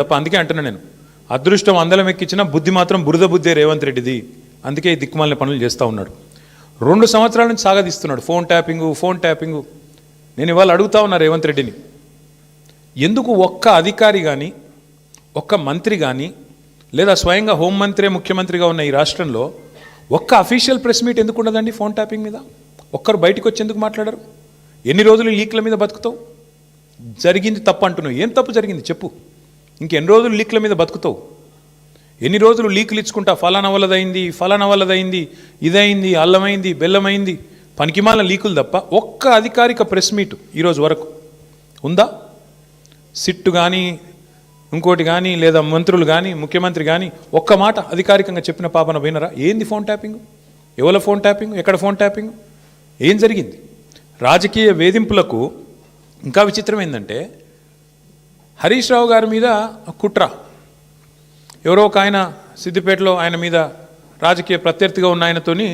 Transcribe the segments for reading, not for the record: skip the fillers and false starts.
తప్ప. అందుకే అంటున్నా నేను, అదృష్టం అందలం ఎక్కించిన బుద్ధి మాత్రం బురద బుద్ధే రేవంత్ రెడ్డిది. అందుకే ఈ దిక్కుమాలిన పనులు చేస్తూ ఉన్నాడు. 2 సంవత్సరాల నుంచి సాగదీస్తున్నాడు ఫోన్ ట్యాపింగు. నేను ఇవాళ అడుగుతా ఉన్నా రేవంత్ రెడ్డిని, ఎందుకు ఒక్క అధికారి కానీ ఒక్క మంత్రి కానీ లేదా స్వయంగా హోంమంత్రి ముఖ్యమంత్రిగా ఉన్న ఈ రాష్ట్రంలో ఒక్క అఫీషియల్ ప్రెస్ మీట్ ఎందుకు ఉండదండి ఫోన్ ట్యాపింగ్ మీద? ఒక్కరు బయటకు వచ్చి ఎందుకు మాట్లాడరు? ఎన్ని రోజులు లీక్ల మీద బతుకుతావు? జరిగింది తప్పు అంటున్నావు, ఏం తప్పు జరిగింది చెప్పు. ఇంకెన్ని రోజులు లీక్ల మీద బతుకుతావు? ఎన్ని రోజులు లీకులు ఇచ్చుకుంటా ఫలానా వల్లదైంది, ఇదైంది, అల్లమైంది, బెల్లమైంది, పనికిమాల లీకులు తప్ప ఒక్క అధికారిక ప్రెస్ మీట్ ఈరోజు వరకు ఉందా? సిట్టు కానీ ఇంకోటి కానీ లేదా మంత్రులు కానీ ముఖ్యమంత్రి కానీ ఒక్క మాట అధికారికంగా చెప్పిన పాపన పోయినరా? ఏంది ఫోన్ ట్యాపింగ్? ఎవల ఫోన్ ట్యాపింగ్? ఎక్కడ ఫోన్ ట్యాపింగ్? ఏం జరిగింది? రాజకీయ వేధింపులకు ఇంకా విచిత్రం ఏంటంటే, హరీష్ రావు గారి మీద కుట్ర, ఎవరో ఒక ఆయన సిద్దిపేటలో ఆయన మీద రాజకీయ ప్రత్యర్థిగా ఉన్న ఆయనతోని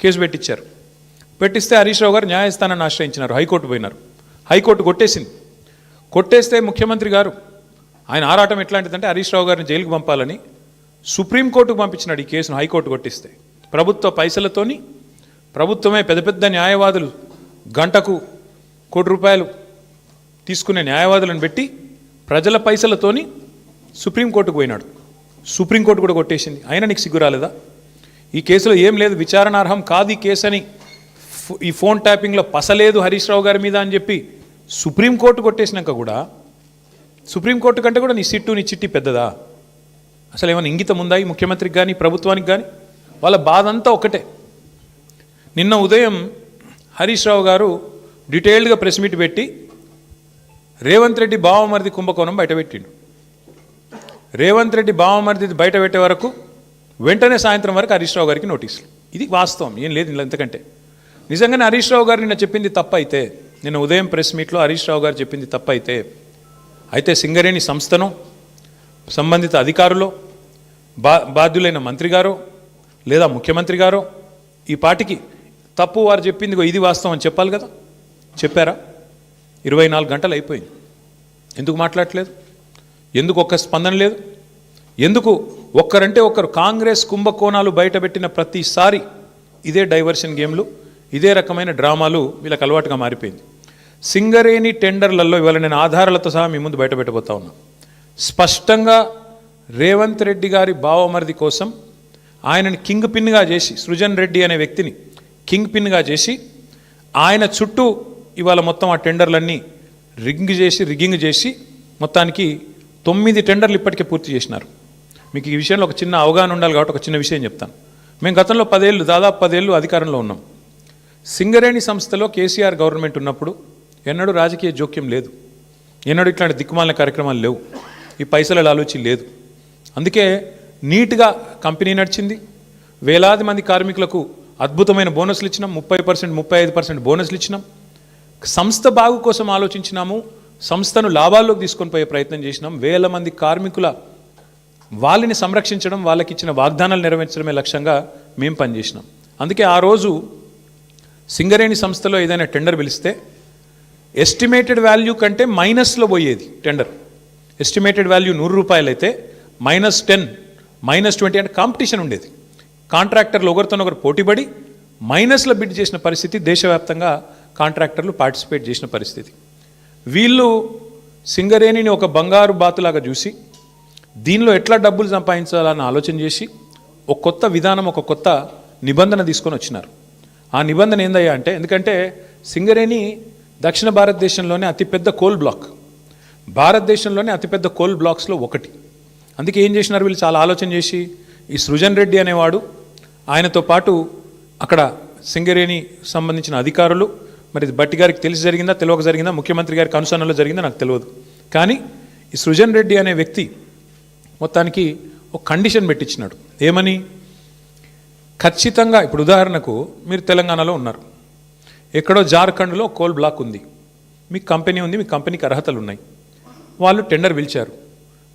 కేసు పెట్టించారు. పెట్టిస్తే హరీష్ రావు గారు న్యాయస్థానాన్ని ఆశ్రయించినారు, హైకోర్టు పోయినారు. హైకోర్టు కొట్టేస్తే ముఖ్యమంత్రి గారు ఆయన ఆరాటం ఎట్లాంటిదంటే హరీష్ రావు గారిని జైలుకు పంపాలని సుప్రీంకోర్టుకు పంపించినాడు ఈ కేసును. హైకోర్టు కొట్టిస్తే ప్రభుత్వ పైసలతోని, ప్రభుత్వమే పెద్ద న్యాయవాదులు గంటకు ₹1 తీసుకునే న్యాయవాదులను పెట్టి ప్రజల పైసలతోని సుప్రీంకోర్టుకు పోయినాడు. సుప్రీంకోర్టు కూడా కొట్టేసింది. అయినా నీకు సిగ్గు రాలేదా? ఈ కేసులో ఏం లేదు, విచారణార్హం కాదు ఈ కేసు అని, ఈ ఫోన్ ట్యాపింగ్లో పసలేదు హరీష్ రావు గారి మీద అని చెప్పి సుప్రీంకోర్టు కొట్టేసినాక కూడా, సుప్రీంకోర్టు కంటే కూడా నీ సిట్టు నీ చిట్టి పెద్దదా? అసలు ఏమైనా ఇంగితం ఉందా ఈ ముఖ్యమంత్రికి కానీ ప్రభుత్వానికి కానీ? వాళ్ళ బాధ అంతా ఒకటే. నిన్న ఉదయం హరీష్ రావు గారు డీటెయిల్డ్గా ప్రెస్ మీట్ పెట్టి రేవంత్ రెడ్డి బావమరిది కుంభకోణం బయటపెట్టిండు. రేవంత్ రెడ్డి బావమరిది బయట పెట్టే వరకు వెంటనే సాయంత్రం వరకు హరీష్ రావు గారికి నోటీసులు. ఇది వాస్తవం, ఏం లేదు ఇలా. ఎంతకంటే నిజంగానే హరీష్ రావు గారు నిన్న చెప్పింది తప్పైతే, నిన్న ఉదయం ప్రెస్ మీట్లో హరీష్ రావు గారు చెప్పింది అయితే సింగరేణి సంస్థను సంబంధిత అధికారులు, బాధ్యులైన మంత్రి గారో లేదా ముఖ్యమంత్రి గారో ఈ పాటికి తప్పు వారు చెప్పింది ఇది వాస్తవం అని చెప్పాలి కదా. చెప్పారా? 24 గంటలు అయిపోయింది. ఎందుకు మాట్లాడట్లేదు? ఎందుకు ఒక్క స్పందన లేదు? ఎందుకు ఒక్కరంటే ఒక్కరు? కాంగ్రెస్ కుంభకోణాలు బయటపెట్టిన ప్రతిసారి ఇదే డైవర్షన్ గేమ్లు, ఇదే రకమైన డ్రామాలు వీళ్ళకి అలవాటుగా మారిపోయింది. సింగరేణి టెండర్లలో ఇవాళ నేను ఆధారాలతో సహా మీ ముందు బయటపెట్టబోతా ఉన్నా. స్పష్టంగా రేవంత్ రెడ్డి గారి బావమరిది కోసం ఆయనని కింగ్ పిన్గా చేసి, సృజన్ రెడ్డి అనే వ్యక్తిని కింగ్ పిన్గా చేసి ఆయన చుట్టూ ఇవాళ మొత్తం ఆ టెండర్లన్నీ రిగ్గింగ్ చేసి మొత్తానికి 9 టెండర్లు ఇప్పటికే పూర్తి చేసినారు. మీకు ఈ విషయంలో ఒక చిన్న అవగాహన ఉండాలి కాబట్టి ఒక చిన్న విషయం చెప్తాను. మేము గతంలో దాదాపు 10 ఏళ్ళు అధికారంలో ఉన్నాం. సింగరేణి సంస్థలో కేసీఆర్ గవర్నమెంట్ ఉన్నప్పుడు ఎన్నడూ రాజకీయ జోక్యం లేదు, ఎన్నడూ ఇట్లాంటి దిక్కుమాలిన కార్యక్రమాలు లేవు, ఈ పైసల ఆలోచన లేదు. అందుకే నీట్గా కంపెనీ నడిచింది. వేలాది మంది కార్మికులకు అద్భుతమైన బోనస్లు ఇచ్చినాం, 30%, 35% బోనస్లు ఇచ్చినాం. సంస్థ బాగు కోసం ఆలోచించినాము, సంస్థను లాభాల్లోకి తీసుకొని పోయే ప్రయత్నం చేసినాం. వేల మంది కార్మికుల వాళ్ళని సంరక్షించడం, వాళ్ళకి ఇచ్చిన వాగ్దానాలు నెరవేర్చడమే లక్ష్యంగా మేము పనిచేసినాం. అందుకే ఆ రోజు సింగరేణి సంస్థలో ఏదైనా టెండర్ పిలిస్తే ఎస్టిమేటెడ్ వాల్యూ కంటే మైనస్లో పోయేది టెండర్. ఎస్టిమేటెడ్ వాల్యూ ₹100 అయితే -10, -20 అంటే కాంపిటీషన్ ఉండేది. కాంట్రాక్టర్లు ఒకరితోనొకరు పోటీపడి మైనస్లో బిడ్ చేసిన పరిస్థితి, దేశవ్యాప్తంగా కాంట్రాక్టర్లు పార్టిసిపేట్ చేసిన పరిస్థితి. వీళ్ళు సింగరేణిని ఒక బంగారు బాతులాగా చూసి దీనిలో ఎట్లా డబ్బులు సంపాదించాలని ఆలోచన చేసి ఒక కొత్త విధానం, ఒక కొత్త నిబంధన తీసుకొని వచ్చినారు. ఆ నిబంధన ఏందయ్యా అంటే, ఎందుకంటే సింగరేణి దక్షిణ భారతదేశంలోనే అతిపెద్ద కోల్ బ్లాక్, భారతదేశంలోనే అతిపెద్ద కోల్ బ్లాక్స్లో ఒకటి. అందుకే ఏం చేసినారు వీళ్ళు, చాలా ఆలోచన చేసి ఈ సృజన్ రెడ్డి అనేవాడు, ఆయనతో పాటు అక్కడ సింగరేణి సంబంధించిన అధికారులు, మరి భట్టి గారికి తెలిసి జరిగిందా తెలియక జరిగిందా, ముఖ్యమంత్రి గారికి అనుసరణలో జరిగిందా నాకు తెలియదు, కానీ ఈ సృజన్ రెడ్డి అనే వ్యక్తి మొత్తానికి ఒక కండిషన్ పెట్టించినాడు. ఏమని? ఖచ్చితంగా ఇప్పుడు ఉదాహరణకు మీరు తెలంగాణలో ఉన్నారు, ఎక్కడో జార్ఖండ్లో కోల్ బ్లాక్ ఉంది, మీకు కంపెనీ ఉంది, మీ కంపెనీకి అర్హతలు ఉన్నాయి, వాళ్ళు టెండర్ పిలిచారు,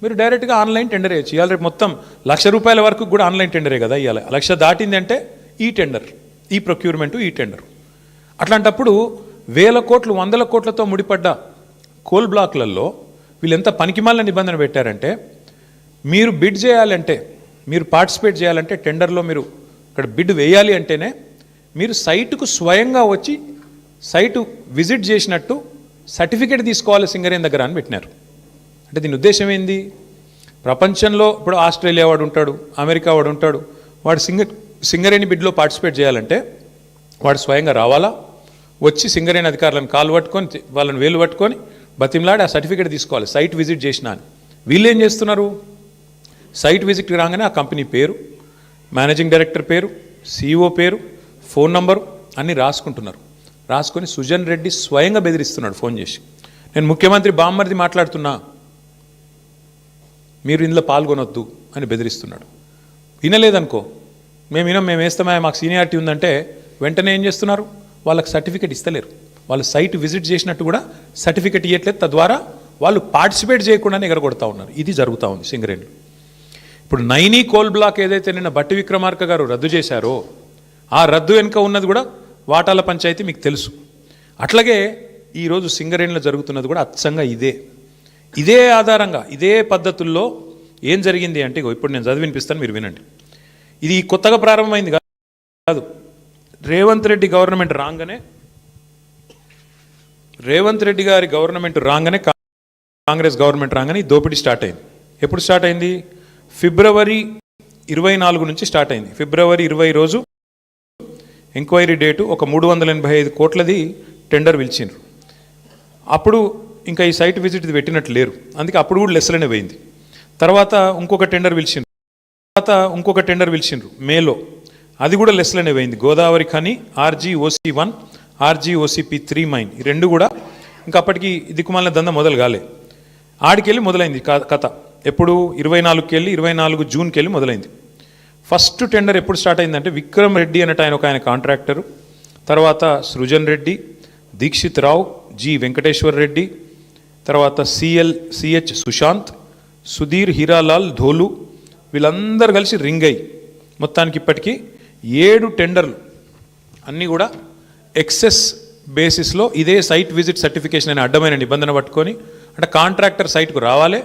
మీరు డైరెక్ట్గా ఆన్లైన్ టెండర్ వేయచ్చు. ఇవాళ రేపు మొత్తం ₹1,00,000 వరకు కూడా ఆన్లైన్ టెండరే కదా. ఇవాళ 1,00,000 దాటింది అంటే ఈ టెండర్, ఈ ప్రొక్యూర్మెంటు, ఈ టెండర్. అట్లాంటప్పుడు వేల కోట్లు, 100 కోట్లతో ముడిపడ్డ కోల్ బ్లాక్లలో వీళ్ళు ఎంత పనికిమాలిన నిబంధన పెట్టారంటే, మీరు బిడ్ చేయాలంటే, మీరు పార్టిసిపేట్ చేయాలంటే టెండర్లో మీరు ఇక్కడ బిడ్ వేయాలి అంటేనే మీరు సైటుకు స్వయంగా వచ్చి సైటు విజిట్ చేసినట్టు సర్టిఫికేట్ తీసుకోవాలి సింగరేణి దగ్గర అని పెట్టినారు. అంటే దీని ఉద్దేశం ఏంది? ప్రపంచంలో ఇప్పుడు ఆస్ట్రేలియా వాడు ఉంటాడు, అమెరికా వాడు ఉంటాడు, వాడు సింగరేణి బిడ్లో పార్టిసిపేట్ చేయాలంటే వాడు స్వయంగా రావాలా, వచ్చి సింగరేణి అధికారులను కాలు పట్టుకొని వాళ్ళని వేలు పట్టుకొని బతిమలాడి ఆ సర్టిఫికేట్ తీసుకోవాలి సైట్ విజిట్ చేసినా అని. వీళ్ళు ఏం చేస్తున్నారు? సైట్ విజిట్కి రాగానే ఆ కంపెనీ పేరు, మేనేజింగ్ డైరెక్టర్ పేరు, CEO పేరు, ఫోన్ నంబరు అన్నీ రాసుకుంటున్నారు. రాసుకొని సుజన్ రెడ్డి స్వయంగా బెదిరిస్తున్నాడు ఫోన్ చేసి, నేను ముఖ్యమంత్రి బామ్మర్ది మాట్లాడుతున్నా, మీరు ఇందులో పాల్గొనొద్దు అని బెదిరిస్తున్నాడు. వినలేదనుకో, మేము వేస్తామా, మాకు సీనియారిటీ ఉందంటే వెంటనే ఏం చేస్తున్నారు? వాళ్ళకి సర్టిఫికేట్ ఇస్తలేరు. వాళ్ళు సైట్ విజిట్ చేసినట్టు కూడా సర్టిఫికేట్ ఇవ్వట్లేదు. తద్వారా వాళ్ళు పార్టిసిపేట్ చేయకుండానే ఎగరగొడతా ఉన్నారు. ఇది జరుగుతూ ఉంది సింగరేణిలో. ఇప్పుడు నైనీ కోల్ బ్లాక్ ఏదైతే నిన్న బట్టి విక్రమార్క గారు రద్దు చేశారో, ఆ రద్దు వెనుక ఉన్నది కూడా వాటాల పంచాయతీ మీకు తెలుసు. అట్లాగే ఈరోజు సింగరేణిలో జరుగుతున్నది కూడా అచ్చంగా ఇదే ఆధారంగా ఇదే పద్ధతుల్లో ఏం జరిగింది అంటే, ఇప్పుడు నేను చదివి వినిపిస్తాను, మీరు వినండి. ఇది కొత్తగా ప్రారంభమైంది కాదు. రేవంత్ రెడ్డి గవర్నమెంట్ గారి గవర్నమెంట్ రాగానే, కాంగ్రెస్ గవర్నమెంట్ రాగానే ఈ దోపిడీ స్టార్ట్ అయింది. ఎప్పుడు స్టార్ట్ అయింది? ఫిబ్రవరి 24 నుంచి స్టార్ట్ అయింది. ఫిబ్రవరి 20 రోజు ఎంక్వైరీ డేటు ఒక 385 కోట్లది టెండర్ పిలిచిండ్రు. అప్పుడు ఇంకా ఈ సైట్ విజిట్ ఇది పెట్టినట్టు లేరు, అందుకే అప్పుడు కూడా లెస్లనే పోయింది. తర్వాత ఇంకొక టెండర్ పిలిచిండ్రు మేలో, అది కూడా లెస్లనే పోయింది. Godavari Khani RGOC1, RGOCP3 mine, ఈ రెండు కూడా ఇంకా అప్పటికి దిక్కుమాలిన దందా మొదలు కాలే. ఆడికెళ్ళి మొదలైంది కథ. ఎప్పుడు? 24కి వెళ్ళి 24 జూన్కి వెళ్ళి మొదలైంది. ఫస్ట్ టెండర్ ఎప్పుడు స్టార్ట్ అయిందంటే, విక్రమ్ రెడ్డి అన్నట్టు ఆయన కాంట్రాక్టరు, తర్వాత సృజన్ రెడ్డి, దీక్షిత్ రావు, జి వెంకటేశ్వర్ రెడ్డి, తర్వాత CH సుశాంత్, సుధీర్ హీరాలాల్ ధోలు, వీళ్ళందరూ కలిసి రింగ్ అయ్యి మొత్తానికి ఇప్పటికీ 7 టెండర్లు అన్నీ కూడా ఎక్సెస్ బేసిస్లో ఇదే సైట్ విజిట్ సర్టిఫికేషన్ అనే అడ్డమైన నిబంధన పట్టుకొని, అంటే కాంట్రాక్టర్ సైట్కు రావాలి,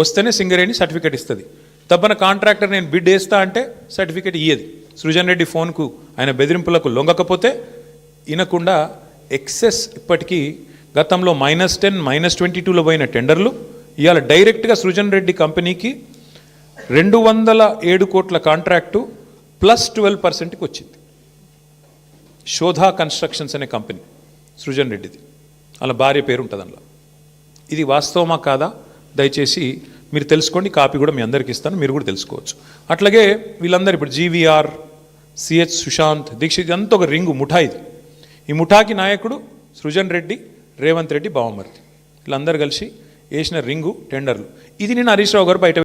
వస్తేనే సింగరేణి సర్టిఫికేట్ ఇస్తుంది. తప్పన కాంట్రాక్టర్ నేను బిడ్ వేస్తా అంటే సర్టిఫికేట్ ఇయ్యది. సృజన్ రెడ్డి ఫోన్కు ఆయన బెదిరింపులకు లొంగకపోతే వినకుండా ఎక్సెస్ ఇప్పటికీ గతంలో -10, -22లో పోయిన టెండర్లు ఇవాళ డైరెక్ట్గా సృజన్ రెడ్డి కంపెనీకి 207 కోట్ల కాంట్రాక్టు +12%కి వచ్చింది. శోధా కన్స్ట్రక్షన్స్ అనే కంపెనీ సృజన్ రెడ్డిది, అలా భార్య పేరు ఉంటుంది అందులో. ఇది వాస్తవమా కాదా దయచేసి మీరు తెలుసుకోండి, కాపీ కూడా మీ అందరికీ ఇస్తాను, మీరు కూడా తెలుసుకోవచ్చు. అట్లాగే వీళ్ళందరూ ఇప్పుడు GVR, CH సుశాంత్, దీక్షిత్, అంతా ఒక రింగు ముఠా ఇది. ఈ ముఠాకి నాయకుడు సృజన్ రెడ్డి, రేవంత్ రెడ్డి బావమర్ది, వీళ్ళందరూ కలిసి వేసిన రింగు టెండర్లు. ఇది నేను హరీష్ రావు గారు బయట